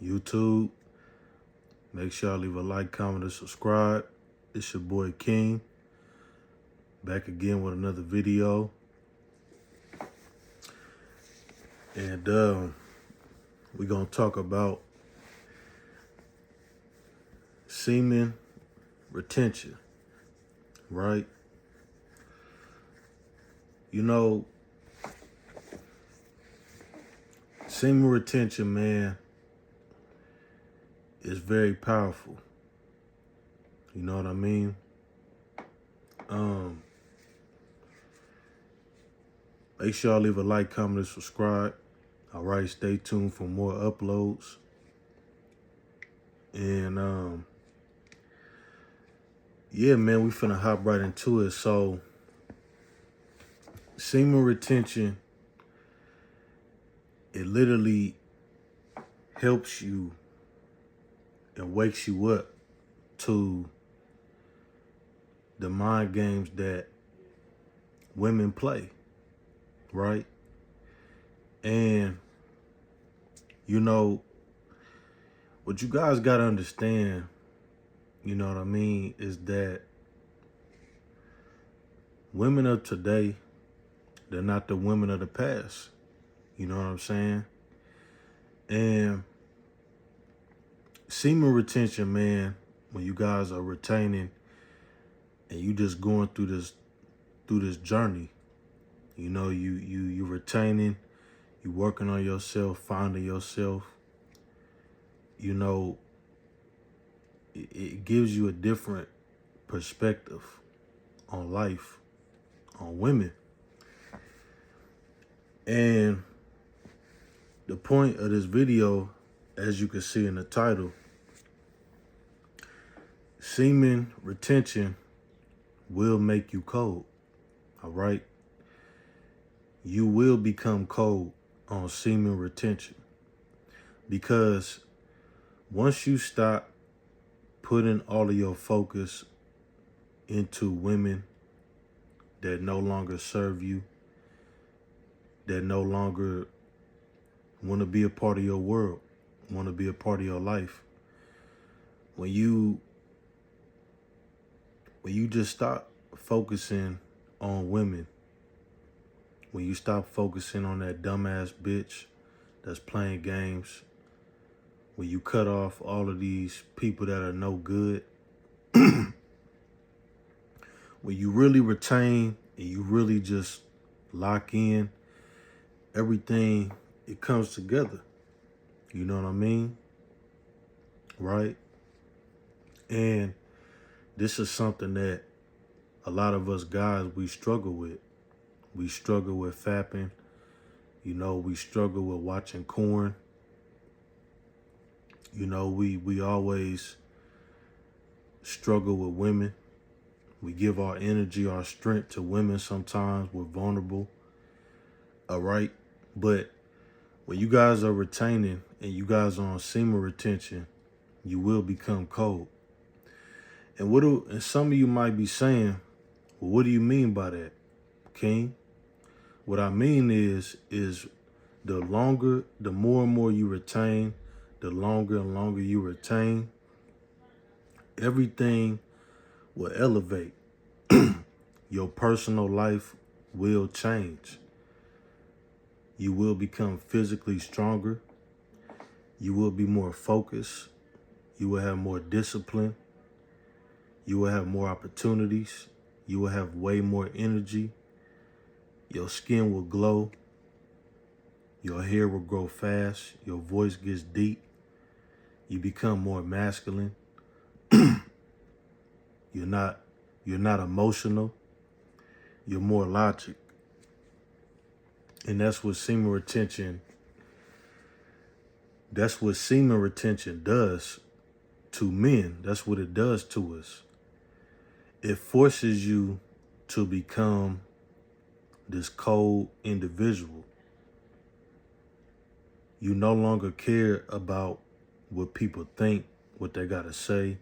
YouTube. Make sure y'all leave a like, comment, and subscribe. It's your boy King, back again with another video. And we're going to talk about semen retention, right? You know, semen retention, man, is very powerful. You know what I mean? Make sure y'all leave a like, comment, and subscribe. All right, stay tuned for more uploads. And yeah, man, we finna hop right into it. So, semen retention, it literally helps you and wakes you up to the mind games that women play, right? And, you know, what you guys got to understand, you know what I mean, is that women of today, they're not the women of the past. You know what I'm saying? And semen retention, man, when you guys are retaining and you just going through this journey, you know, you retaining, you working on yourself, finding yourself, you know, it gives you a different perspective on life, on women. And the point of this video, as you can see in the title, semen retention will make you cold, all right? You will become cold on semen retention because once you stop putting all of your focus into women that no longer serve you, that no longer want to be a part of your world, want to be a part of your life, when you just stop focusing on women, when you stop focusing on that dumbass bitch that's playing games, when you cut off all of these people that are no good, when you really retain and you really just lock in, everything, it comes together. You know what I mean? Right? And this is something that a lot of us guys, we struggle with. We struggle with fapping. You know, we struggle with watching corn. You know, we always struggle with women. We give our energy, our strength to women sometimes. We're vulnerable. All right? But when you guys are retaining and you guys are on semen retention, you will become cold. And some of you might be saying, well, what do you mean by that, King? What I mean is the more and more you retain, the longer and longer you retain, everything will elevate. Your personal life will change. You will become physically stronger. You will be more focused. You will have more discipline. You will have more opportunities. You will have way more energy. Your skin will glow. Your hair will grow fast. Your voice gets deep. You become more masculine. You're not emotional. You're more logic. And that's what semen retention does to men. That's what it does to us. It forces you to become this cold individual. You no longer care about what people think, what they gotta say.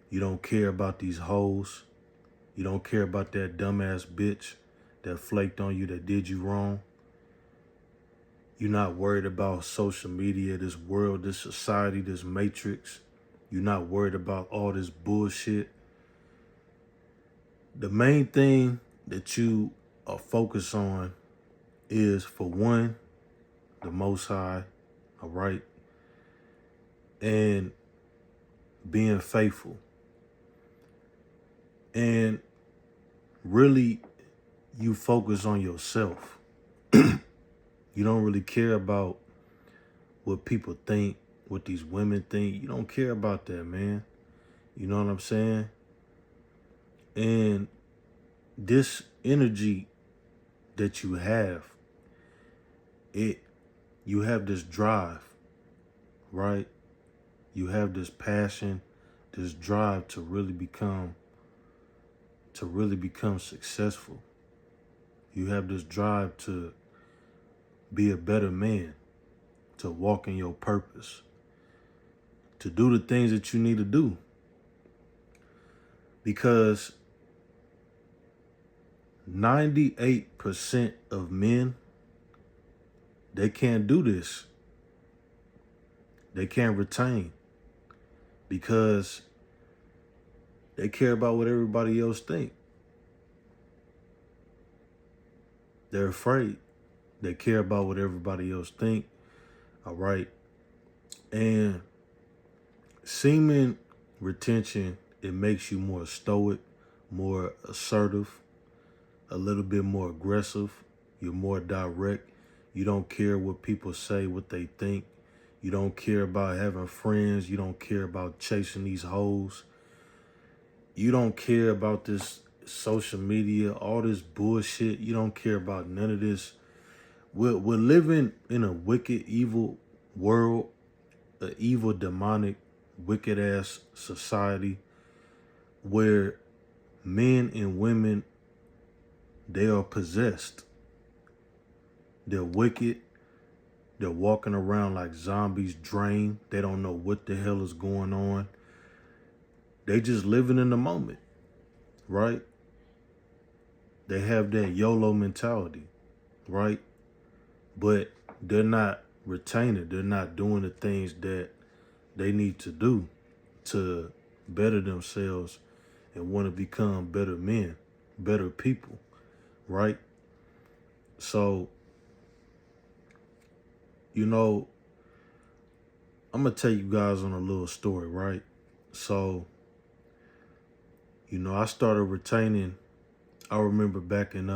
You don't care about these hoes. You don't care about that dumbass bitch that flaked on you, that did you wrong. You're not worried about social media, this world, this society, this matrix. You're not worried about all this bullshit. The main thing that you are focused on is, for one, the Most High, all right, and being faithful. And really, you focus on yourself. You don't really care about what people think, what these women think. You don't care about that, man. You know what I'm saying? And this energy that you have, you have this drive, right? You have this passion, this drive to really become successful. You have this drive to be a better man, to walk in your purpose, to do the things that you need to do. Because 98% of men, they can't do this. They can't retain because they care about what everybody else think. They're afraid. They care about what everybody else think. All right. And semen retention, it makes you more stoic, more assertive, a little bit more aggressive. You're more direct. You don't care what people say, what they think. You don't care about having friends. You don't care about chasing these hoes. You don't care about this social media, all this bullshit. You don't care about none of this. We're living in a wicked, evil world, an evil, demonic, wicked ass society where men and women, they are possessed. They're wicked. They're walking around like zombies, drained. They don't know what the hell is going on. They just living in the moment, right? They have that YOLO mentality, right? But they're not retaining. They're not doing the things that they need to do to better themselves and want to become better men, better people, right? So, you know, I'm going to tell you guys on a little story, right? So, you know, I started retaining, I remember back in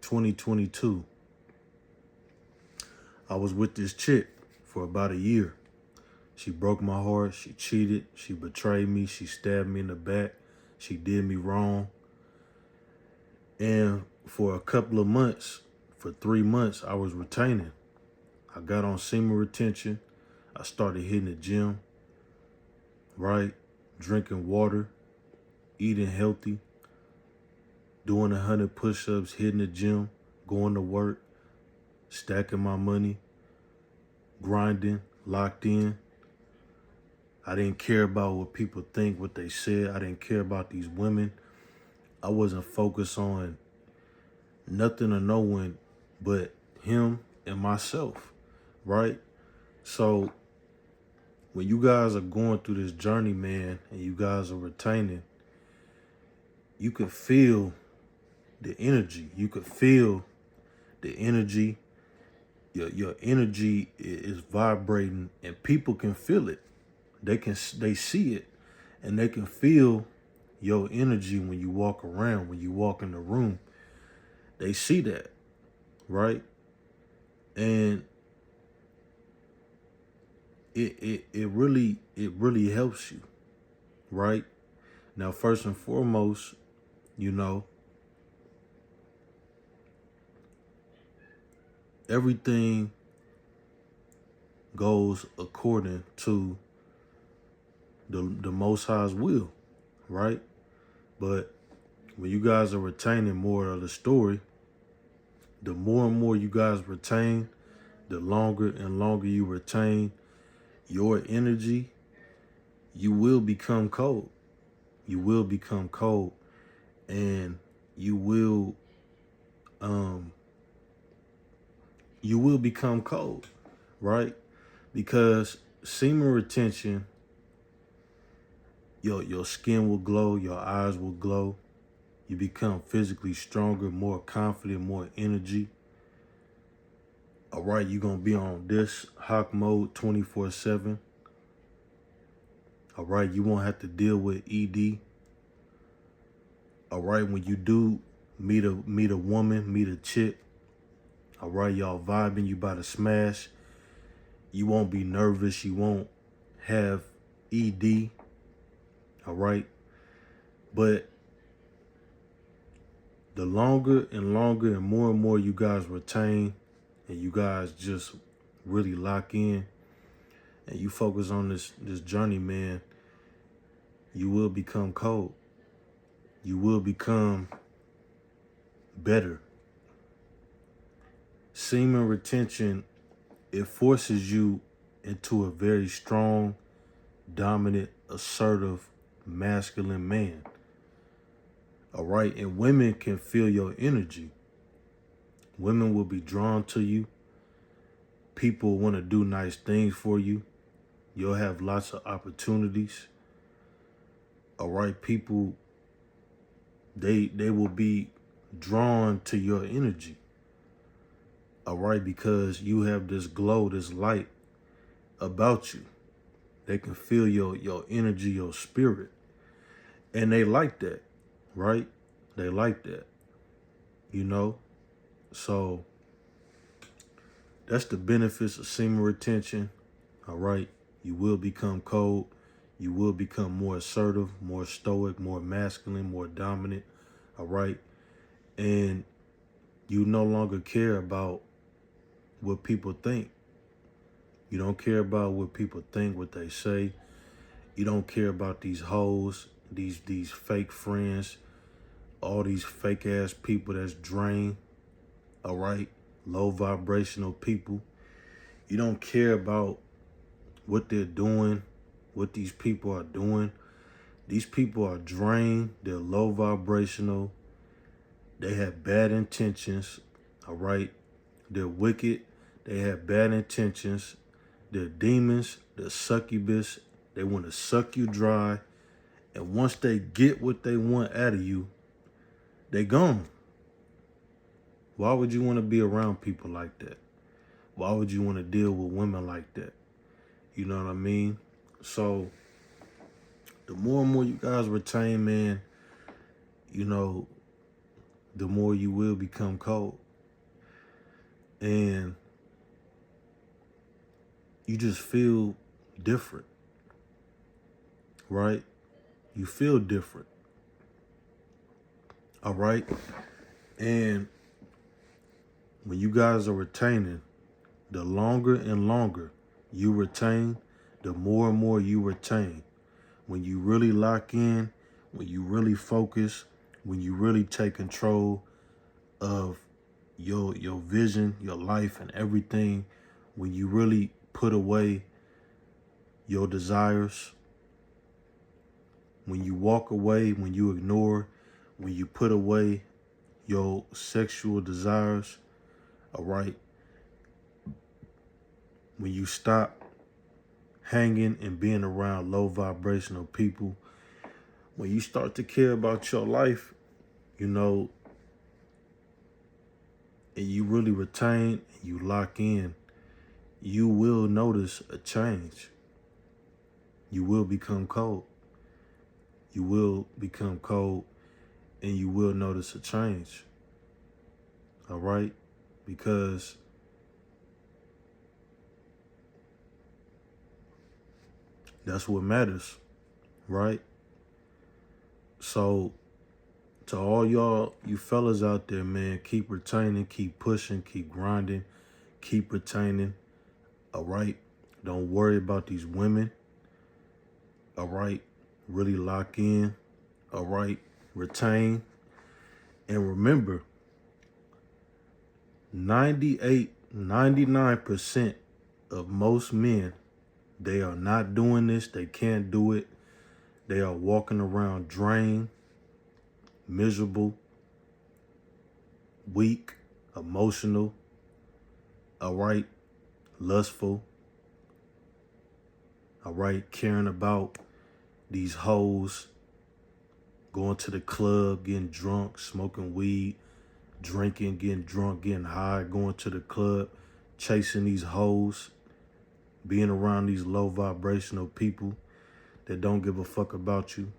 2022, I was with this chick for about a year. She broke my heart. She cheated. She betrayed me. She stabbed me in the back. She did me wrong. And for a couple of months, for 3 months, I was retaining. I got on semen retention. I started hitting the gym, right? Drinking water, eating healthy, doing 100 push-ups, hitting the gym, going to work, stacking my money, grinding, locked in. I didn't care about what people think, what they said. I didn't care about these women. I wasn't focused on nothing or no one but him and myself, right? So when you guys are going through this journey, man, and you guys are retaining, you can feel the energy. You could feel the energy. Your energy is vibrating, and people can feel it. They see it, and they can feel your energy when you walk around, when you walk in the room. They see that, right? And it really helps you, right? Now, first and foremost, you know, everything goes according to the Most High's will, right? But when you guys are retaining more of the story, the more and more you guys retain, the longer and longer you retain your energy, you will become cold. You will become cold, and you will you will become cold, right? Because semen retention, your skin will glow, your eyes will glow, you become physically stronger, more confident, more energy. All right, you're going to be on this hawk mode 24/7. All right, you won't have to deal with ED. All right, when you do meet a woman, meet a chick, all right, y'all vibing, you about to smash, you won't be nervous, you won't have ED. All right, but the longer and longer and more you guys retain, and you guys just really lock in, and you focus on this journey, man, you will become cold. You will become better. Semen retention, it forces you into a very strong, dominant, assertive, masculine man. All right, and women can feel your energy. Women will be drawn to you. People want to do nice things for you. You'll have lots of opportunities. All right, people, they will be drawn to your energy. All right, because you have this glow, this light about you. They can feel your energy, your spirit. And they like that, right? They like that, you know? So that's the benefits of semen retention. All right, you will become cold. You will become more assertive, more stoic, more masculine, more dominant. All right, and you no longer care about what people think. You don't care about what people think, what they say. You don't care about these hoes, these fake friends, all these fake ass people that's drained. All right, low vibrational people. You don't care about what they're doing, what these people are doing. These people are drained. They're low vibrational. They have bad intentions. All right, they're wicked. They have bad intentions. They're demons. They're succubus. They want to suck you dry. And once they get what they want out of you, they gone. Why would you want to be around people like that? Why would you want to deal with women like that? You know what I mean? So the more and more you guys retain, man, you know, the more you will become cold. And you just feel different, right? You feel different. All right? And when you guys are retaining, the longer and longer you retain, the more and more you retain. When you really lock in, when you really focus, when you really take control of your vision, your life, and everything, when you really put away your desires, when you walk away, when you ignore, when you put away your sexual desires, all right, when you stop hanging and being around low vibrational people, when you start to care about your life, you know, and you really retain and you lock in, you will notice a change. You will become cold. You will become cold and you will notice a change. All right? Because that's what matters, right? So to all y'all, you fellas out there, man, keep retaining, keep pushing, keep grinding, keep retaining. All right? Don't worry about these women. All right? Really lock in. All right? Retain. And remember, 99% of most men, they are not doing this. They can't do it. They are walking around drained, miserable, weak, emotional. all right, lustful, all right, caring about these hoes, going to the club, getting drunk, smoking weed, drinking, getting drunk, getting high, going to the club, chasing these hoes, being around these low vibrational people that don't give a fuck about you,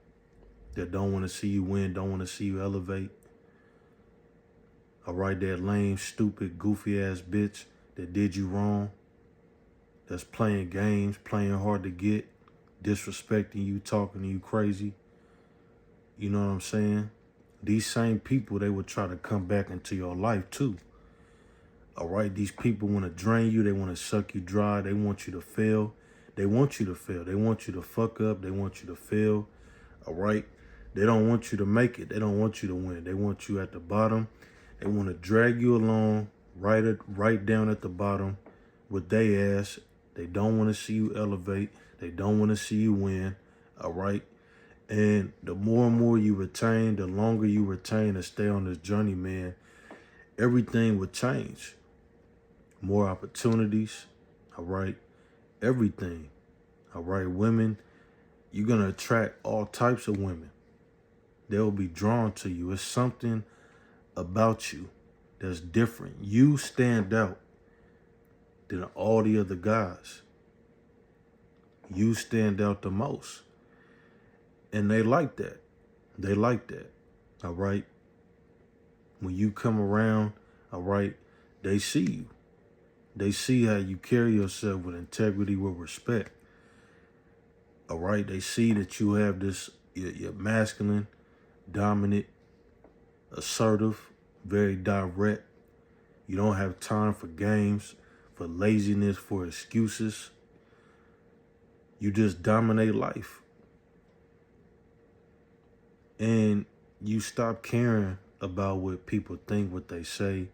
that don't want to see you win, don't want to see you elevate. All right, that lame, stupid, goofy ass bitch that did you wrong, that's playing games, playing hard to get, disrespecting you, talking to you crazy. You know what I'm saying? These same people, they would try to come back into your life too. All right, these people want to drain you. They want to suck you dry. They want you to fail. They want you to fail. They want you to fuck up. They want you to fail. All right? They don't want you to make it. They don't want you to win. They want you at the bottom. They want to drag you along right down at the bottom with their ass. They don't want to see you elevate. They don't want to see you win. All right? And the more and more you retain, the longer you retain and stay on this journey, man, everything would change. More opportunities, all right? Everything, all right? Women, you're going to attract all types of women. They'll be drawn to you. It's something about you that's different. You stand out than all the other guys. You stand out the most. And they like that. They like that, all right? When you come around, all right, they see you. They see how you carry yourself with integrity, with respect. All right, they see that you have this, you're masculine, dominant, assertive, very direct. You don't have time for games, for laziness, for excuses. You just dominate life. And you stop caring about what people think, what they say.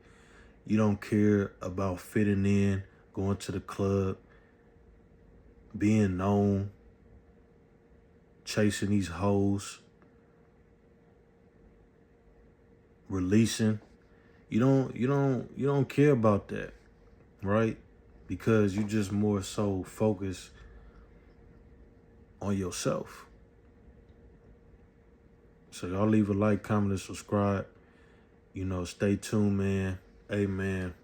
You don't care about fitting in, going to the club, being known, chasing these hoes, releasing. You don't care about that, right? Because you just more so focused on yourself. So y'all leave a like, comment, and subscribe. You know, stay tuned, man. Hey, man.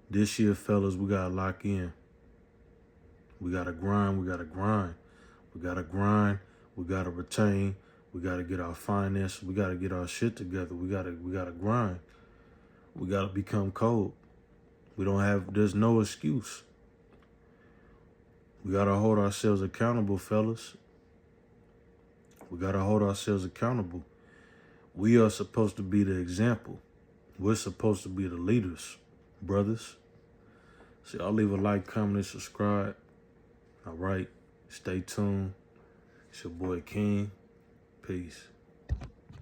This year, fellas, we gotta lock in. We gotta grind. We gotta grind. We gotta grind. We gotta retain. We gotta get our finances. We gotta get our shit together. We gotta grind. We gotta become cold. There's no excuse. We gotta hold ourselves accountable, fellas. We gotta hold ourselves accountable. We are supposed to be the example. We're supposed to be the leaders, brothers. So y'all leave a like, comment, and subscribe. All right. Stay tuned. It's your boy King. Peace.